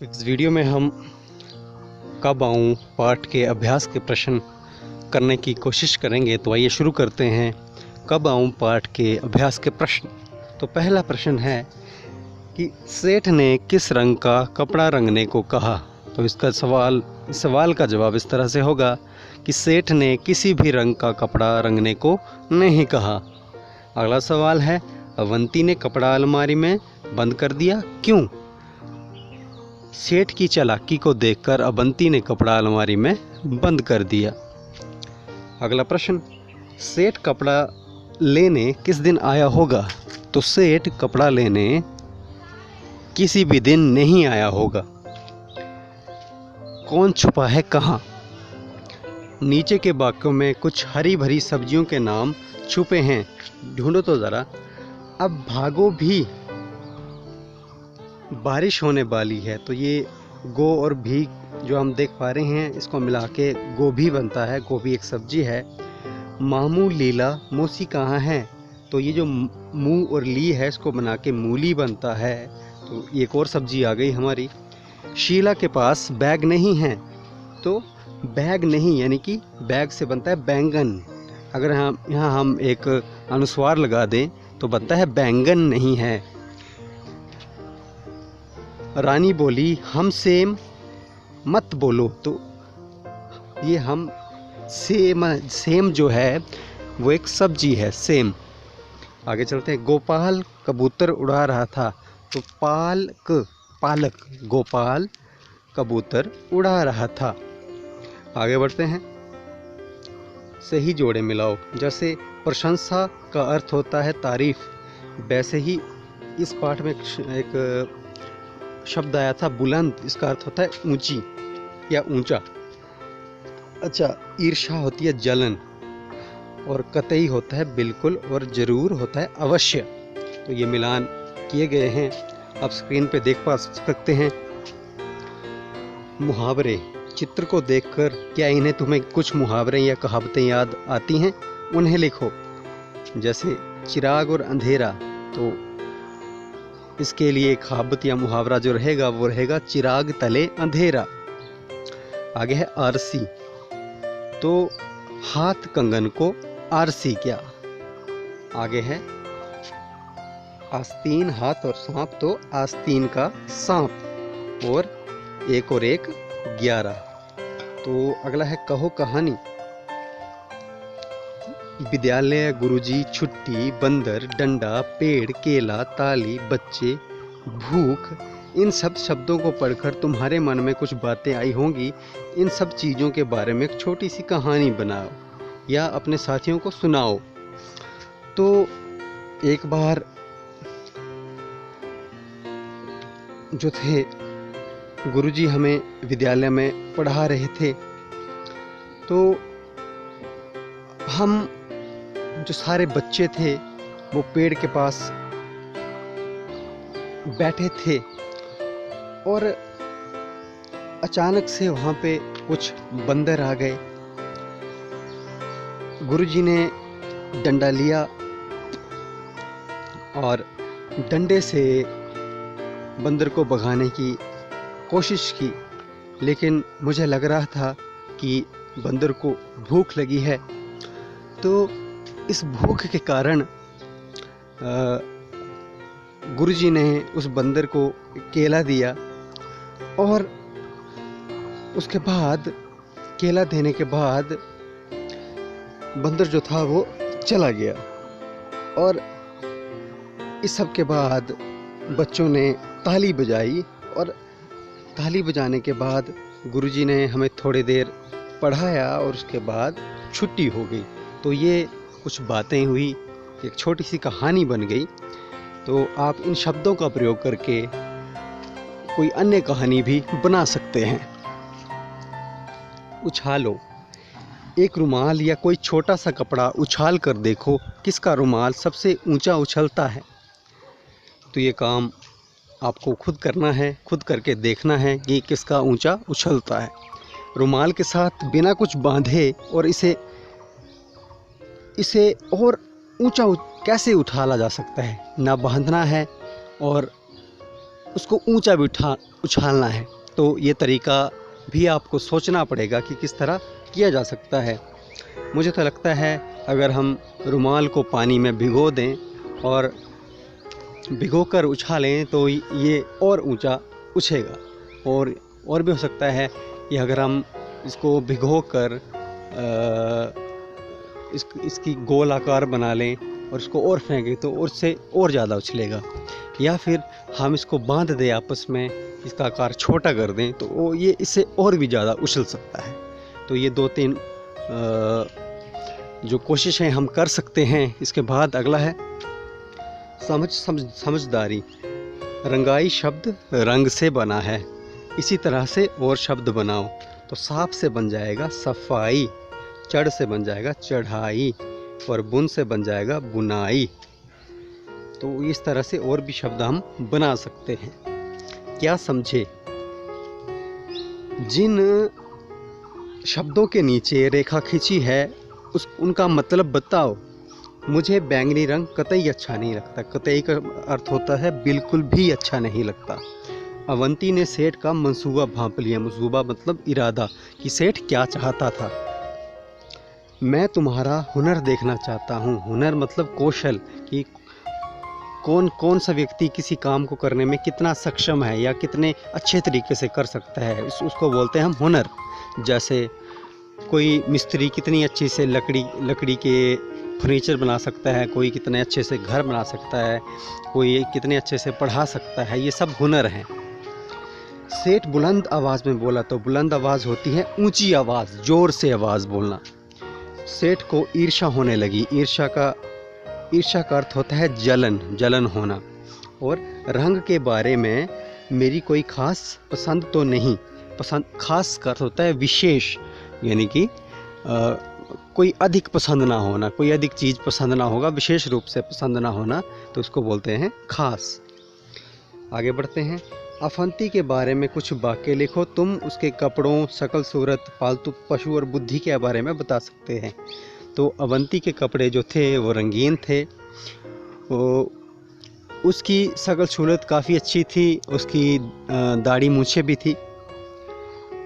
इस वीडियो में हम कब आऊँ पाठ के अभ्यास के प्रश्न करने की कोशिश करेंगे। तो आइए शुरू करते हैं। कब आऊँ पाठ के अभ्यास के प्रश्न। तो पहला प्रश्न है कि सेठ ने किस रंग का कपड़ा रंगने को कहा। तो इसका सवाल का जवाब इस तरह से होगा कि सेठ ने किसी भी रंग का कपड़ा रंगने को नहीं कहा। अगला सवाल है, अवंती ने कपड़ा अलमारी में बंद कर दिया, क्यों। सेठ की चालाकी को देखकर अवंती ने कपड़ा अलमारी में बंद कर दिया। अगला प्रश्न, सेठ कपड़ा लेने किस दिन आया होगा। तो सेठ कपड़ा लेने किसी भी दिन नहीं आया होगा। कौन छुपा है कहाँ। नीचे के वाक्यों में कुछ हरी भरी सब्जियों के नाम छुपे हैं, ढूंढो तो ज़रा। अब भागो भी, बारिश होने वाली है। तो ये गो और भी जो हम देख पा रहे हैं, इसको मिला के गोभी बनता है। गोभी एक सब्जी है। मामू लीला मौसी कहाँ है। तो ये जो मू और ली है, इसको बना के मूली बनता है। तो एक और सब्जी आ गई हमारी। शीला के पास बैग नहीं है। तो बैग नहीं यानी कि बैग से बनता है बैंगन। अगर यहाँ हम एक अनुस्वार लगा दें तो बनता है बैंगन नहीं है। रानी बोली, हम सेम मत बोलो। तो ये हम सेम जो है वो एक सब्जी है, सेम। आगे चलते हैं। गोपाल कबूतर उड़ा रहा था। तो पालक गोपाल कबूतर उड़ा रहा था। आगे बढ़ते हैं। सही जोड़े मिलाओ। जैसे प्रशंसा का अर्थ होता है तारीफ, वैसे ही इस पाठ में एक शब्द आया था बुलंद। इसका अर्थ होता है ऊंची या ऊंचा। अच्छा, ईर्ष्या होती है जलन, और कतई होता है बिल्कुल, और जरूर होता है अवश्य। तो ये मिलान किए गए हैं, आप स्क्रीन पे देख पा सकते हैं। मुहावरे। चित्र को देखकर क्या इन्हें तुम्हें कुछ मुहावरे या कहावतें याद आती हैं, उन्हें लिखो। जैसे चिराग और अंधेरा, तो इसके लिए कहावत या मुहावरा जो रहेगा वो रहेगा चिराग तले अंधेरा। आगे है आरसी। तो हाथ कंगन को आरसी क्या। आगे है आस्तीन हाथ और सांप, तो आस्तीन का सांप। और एक 11। तो अगला है कहो कहानी। विद्यालय, गुरुजी, छुट्टी, बंदर, डंडा, पेड़, केला, ताली, बच्चे, भूख। इन सब शब्दों को पढ़कर तुम्हारे मन में कुछ बातें आई होंगी। इन सब चीज़ों के बारे में एक छोटी सी कहानी बनाओ या अपने साथियों को सुनाओ। तो एक बार जो थे गुरुजी हमें विद्यालय में पढ़ा रहे थे, तो हम जो सारे बच्चे थे वो पेड़ के पास बैठे थे, और अचानक से वहाँ पे कुछ बंदर आ गए। गुरुजी ने डंडा लिया और डंडे से बंदर को भगाने की कोशिश की, लेकिन मुझे लग रहा था कि बंदर को भूख लगी है। तो इस भूख के कारण गुरुजी ने उस बंदर को केला दिया, और उसके बाद केला देने के बाद बंदर जो था वो चला गया। और इस सब के बाद बच्चों ने ताली बजाई, और ताली बजाने के बाद गुरुजी ने हमें थोड़ी देर पढ़ाया, और उसके बाद छुट्टी हो गई। तो ये कुछ बातें हुई, एक छोटी सी कहानी बन गई। तो आप इन शब्दों का प्रयोग करके कोई अन्य कहानी भी बना सकते हैं। उछालो। एक रुमाल या कोई छोटा सा कपड़ा उछाल कर देखो किसका रुमाल सबसे ऊंचा उछलता है। तो ये काम आपको खुद करना है, खुद करके देखना है कि किसका ऊंचा उछलता है। रुमाल के साथ बिना कुछ बांधे और इसे और ऊंचा कैसे उठाला जा सकता है। ना बांधना है और उसको ऊंचा भी उछालना है, तो ये तरीका भी आपको सोचना पड़ेगा कि किस तरह किया जा सकता है। मुझे तो लगता है अगर हम रुमाल को पानी में भिगो दें और भिगोकर उछालें तो ये और ऊंचा उछेगा। और भी हो सकता है कि अगर हम इसको भिगोकर इसकी गोल आकार बना लें और इसको और फेंकें तो उससे और ज़्यादा उछलेगा, या फिर हम इसको बांध दें आपस में, इसका आकार छोटा कर दें तो ये इससे और भी ज़्यादा उछल सकता है। तो ये 2-3 जो कोशिशें हम कर सकते हैं। इसके बाद अगला है समझदारी। रंगाई शब्द रंग से बना है, इसी तरह से और शब्द बनाओ तो साफ से बन जाएगा सफाई, चढ़ से बन जाएगा चढ़ाई और बुन से बन जाएगा बुनाई। तो इस तरह से और भी शब्द हम बना सकते हैं। क्या समझे? जिन शब्दों के नीचे रेखा खींची है उनका मतलब बताओ। मुझे बैंगनी रंग कतई अच्छा नहीं लगता। कतई का अर्थ होता है बिल्कुल भी अच्छा नहीं लगता। अवंती ने सेठ का मंसूबा भांप लिया। मंसूबा मतलब इरादा, कि सेठ क्या चाहता था। मैं तुम्हारा हुनर देखना चाहता हूँ। हुनर मतलब कौशल, कि कौन सा व्यक्ति किसी काम को करने में कितना सक्षम है या कितने अच्छे तरीके से कर सकता है, उसको बोलते हैं हम हुनर। जैसे कोई मिस्त्री कितनी अच्छी से लकड़ी के फर्नीचर बना सकता है, कोई कितने अच्छे से घर बना सकता है, कोई कितने अच्छे से पढ़ा सकता है, ये सब हुनर हैं। सेठ बुलंद आवाज़ में बोला। तो बुलंद आवाज़ होती है ऊंची आवाज़, जोर से आवाज़ बोलना। सेठ को ईर्ष्या होने लगी। ईर्ष्या का अर्थ होता है जलन होना। और रंग के बारे में मेरी कोई खास पसंद तो नहीं। पसंद खास का अर्थ होता है विशेष, यानी कि कोई अधिक पसंद ना होना, कोई अधिक चीज़ पसंद ना होगा, विशेष रूप से पसंद ना होना, तो उसको बोलते हैं खास। आगे बढ़ते हैं। अफंती के बारे में कुछ वाक्य लिखो। तुम उसके कपड़ों, शकल सूरत, पालतू पशु और बुद्धि के बारे में बता सकते हैं। तो अवंती के कपड़े जो थे वो रंगीन थे, उसकी शकल सूरत काफ़ी अच्छी थी, उसकी दाढ़ी मूछें भी थी,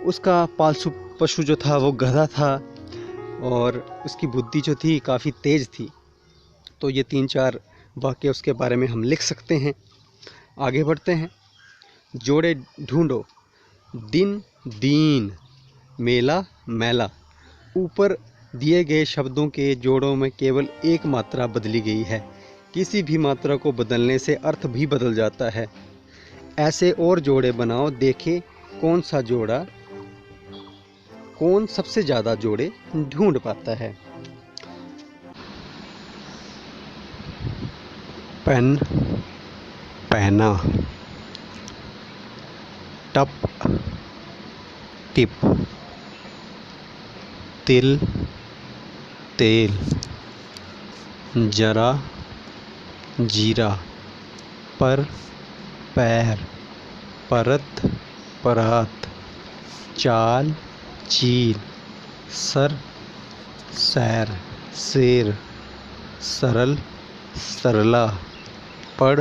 उसका पालतू पशु जो था वो गधा था और उसकी बुद्धि जो थी काफ़ी तेज़ थी। तो ये 3-4 वाक्य उसके बारे में हम लिख सकते हैं। आगे बढ़ते हैं। जोड़े ढूंढो। दिन दीन, मेला मैला। ऊपर दिए गए शब्दों के जोड़ों में केवल एक मात्रा बदली गई है। किसी भी मात्रा को बदलने से अर्थ भी बदल जाता है। ऐसे और जोड़े बनाओ, देखें कौन सबसे ज़्यादा जोड़े ढूंढ पाता है। पेन, पहना। टप, टिप। तिल, तेल। जरा, जीरा। पर, पैर। परत, परात। चाल, चील। सर, सैर, शेर। सरल, सरला। पड़,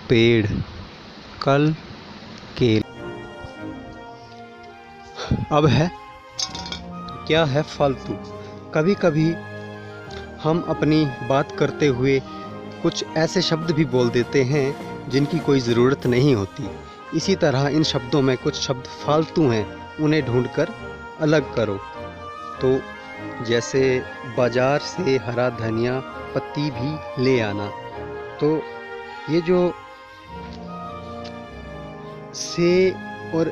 पेड़। कल, केल। अब है क्या है फालतू। कभी कभी हम अपनी बात करते हुए कुछ ऐसे शब्द भी बोल देते हैं जिनकी कोई ज़रूरत नहीं होती। इसी तरह इन शब्दों में कुछ शब्द फालतू हैं, उन्हें ढूंढकर अलग करो। तो जैसे बाजार से हरा धनिया पत्ती भी ले आना। तो ये जो से और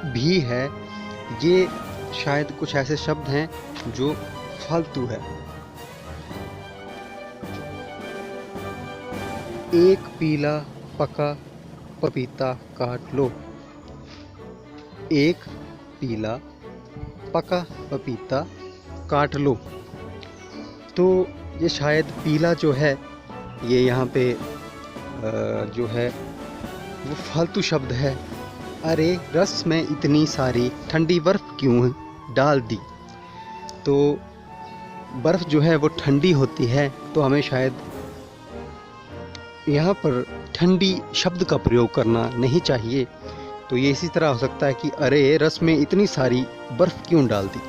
भी है, ये शायद कुछ ऐसे शब्द हैं जो फालतू है। एक पीला पका पपीता काट लो। एक पीला पका पपीता काट लो। तो ये शायद पीला जो है, ये यहाँ पे जो है वो फालतू शब्द है। अरे रस में इतनी सारी ठंडी बर्फ़ क्यों डाल दी। तो बर्फ़ जो है वो ठंडी होती है, तो हमें शायद यहाँ पर ठंडी शब्द का प्रयोग करना नहीं चाहिए। तो ये इसी तरह हो सकता है कि अरे रस में इतनी सारी बर्फ़ क्यों डाल दी।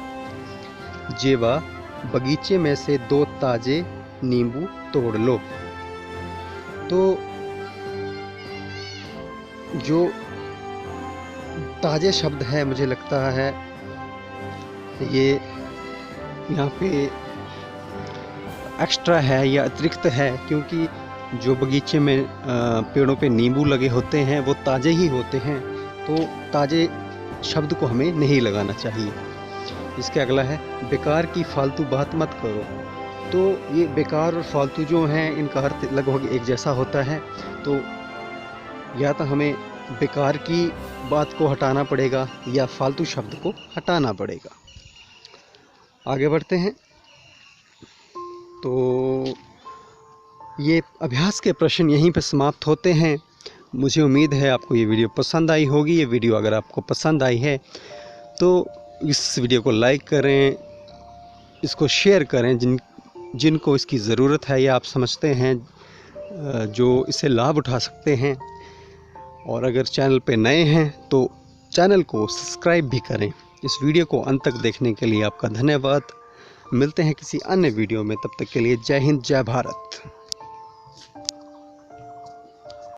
जेवा बगीचे में से 2 ताजे नींबू तोड़ लो। तो जो ताजे शब्द है मुझे लगता है ये यहाँ पे एक्स्ट्रा है या अतिरिक्त है, क्योंकि जो बगीचे में पेड़ों पे नींबू लगे होते हैं वो ताज़े ही होते हैं, तो ताज़े शब्द को हमें नहीं लगाना चाहिए। इसके अगला है बेकार की फालतू बात मत करो। तो ये बेकार और फालतू जो हैं इनका अर्थ लगभग एक जैसा होता है। तो या तो हमें बेकार की बात को हटाना पड़ेगा या फालतू शब्द को हटाना पड़ेगा। आगे बढ़ते हैं। तो ये अभ्यास के प्रश्न यहीं पर समाप्त होते हैं। मुझे उम्मीद है आपको ये वीडियो पसंद आई होगी। ये वीडियो अगर आपको पसंद आई है तो इस वीडियो को लाइक करें, इसको शेयर करें जिनको इसकी ज़रूरत है या आप समझते हैं जो इससे लाभ उठा सकते हैं। और अगर चैनल पे नए हैं तो चैनल को सब्सक्राइब भी करें। इस वीडियो को अंत तक देखने के लिए आपका धन्यवाद। मिलते हैं किसी अन्य वीडियो में, तब तक के लिए जय हिंद, जय भारत।